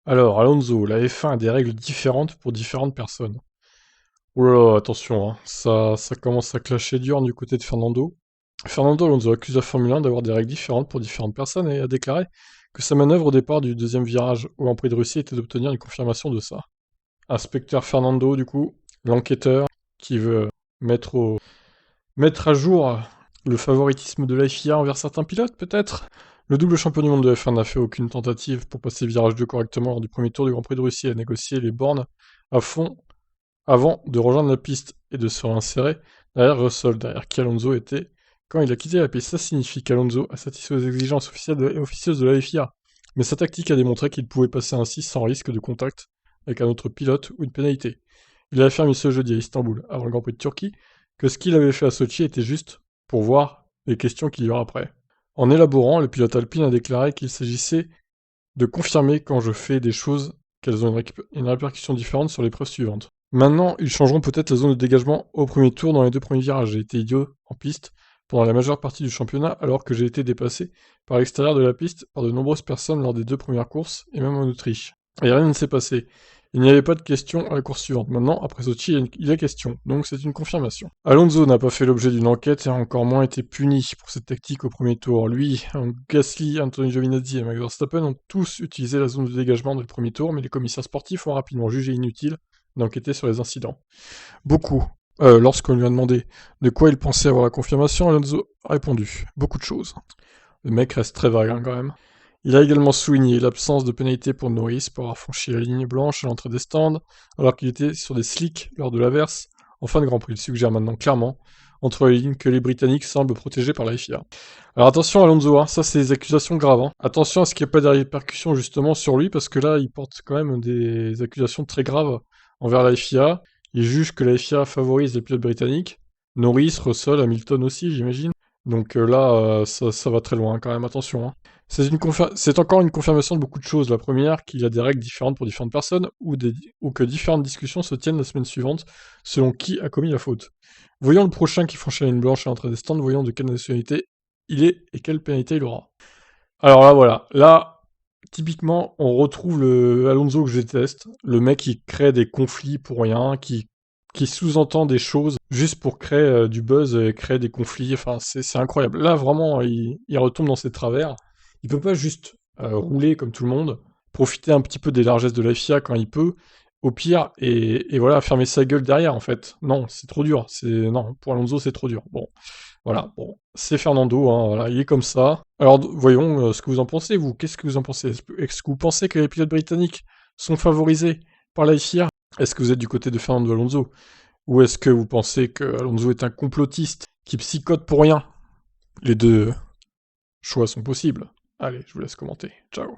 Alors, Alonso, la F1 a des règles différentes pour différentes personnes. Oh là là, attention, hein, ça commence à clasher dur du côté de Fernando. Fernando Alonso accuse la Formule 1 d'avoir des règles différentes pour différentes personnes et a déclaré que sa manœuvre au départ du deuxième virage au Grand Prix de Russie était d'obtenir une confirmation de ça. Inspecteur Fernando, du coup, l'enquêteur qui veut mettre, mettre à jour le favoritisme de la FIA envers certains pilotes, peut-être. Le double champion du monde de F1 n'a fait aucune tentative pour passer virage 2 correctement lors du premier tour du Grand Prix de Russie et a négocié les bornes à fond avant de rejoindre la piste et de se réinsérer derrière Russell, derrière qui Alonso était quand il a quitté la piste. Ça signifie qu'Alonso a satisfait aux exigences officielles et officieuses de la FIA. Mais sa tactique a démontré qu'il pouvait passer ainsi sans risque de contact avec un autre pilote ou une pénalité. Il a affirmé ce jeudi à Istanbul, avant le Grand Prix de Turquie, que ce qu'il avait fait à Sochi était juste pour voir les questions qu'il y aura après. En élaborant, le pilote alpine a déclaré qu'il s'agissait de confirmer quand je fais des choses qu'elles ont une répercussion différente sur l'épreuve suivante. Maintenant, ils changeront peut-être la zone de dégagement au premier tour dans les deux premiers virages. J'ai été idiot en piste pendant la majeure partie du championnat alors que j'ai été dépassé par l'extérieur de la piste par de nombreuses personnes lors des deux premières courses et même en Autriche. Et rien ne s'est passé. Il n'y avait pas de question à la course suivante. Maintenant, après Sochi, il y a question, donc c'est une confirmation. Alonso n'a pas fait l'objet d'une enquête et a encore moins été puni pour cette tactique au premier tour. Lui, Gasly, Antonio Giovinazzi et Max Verstappen ont tous utilisé la zone de dégagement dès le premier tour, mais les commissaires sportifs ont rapidement jugé inutile d'enquêter sur les incidents. Beaucoup. Lorsqu'on lui a demandé de quoi il pensait avoir la confirmation, Alonso a répondu beaucoup de choses. Le mec reste très vague quand même. Il a également souligné l'absence de pénalité pour Norris pour avoir franchi la ligne blanche à l'entrée des stands, alors qu'il était sur des slicks lors de l'averse en fin de Grand Prix. Il suggère maintenant clairement, entre les lignes, que les Britanniques semblent protégés par la FIA. Alors attention Alonso, hein, ça c'est des accusations graves. Hein. Attention à ce qu'il n'y ait pas de répercussions justement sur lui, parce que là il porte quand même des accusations très graves envers la FIA. Il juge que la FIA favorise les pilotes britanniques. Norris, Russell, Hamilton aussi, j'imagine. Donc là, ça va très loin quand même, attention. Hein. C'est encore une confirmation de beaucoup de choses. La première, qu'il y a des règles différentes pour différentes personnes, ou que différentes discussions se tiennent la semaine suivante, selon qui a commis la faute. Voyons le prochain qui franchit la ligne blanche à l'entrée des stands, voyons de quelle nationalité il est et quelle pénalité il aura. Alors là, voilà. Là, typiquement, on retrouve le Alonso que je déteste. Le mec qui crée des conflits pour rien, qui sous-entend des choses juste pour créer du buzz et créer des conflits. Enfin, c'est incroyable. Là, vraiment, il retombe dans ses travers. Il peut pas juste rouler comme tout le monde, profiter un petit peu des largesses de la FIA quand il peut, au pire, et voilà, fermer sa gueule derrière, en fait. Non, c'est trop dur. Non, pour Alonso, c'est trop dur. Bon, voilà, bon, c'est Fernando, hein, voilà, il est comme ça. Alors, voyons ce que vous en pensez, vous. Qu'est-ce que vous en pensez? Est-ce que vous pensez que les pilotes britanniques sont favorisés par la FIA? Est-ce que vous êtes du côté de Fernando Alonso? Ou est-ce que vous pensez que Alonso est un complotiste qui psychote pour rien? Les deux choix sont possibles. Allez, je vous laisse commenter. Ciao.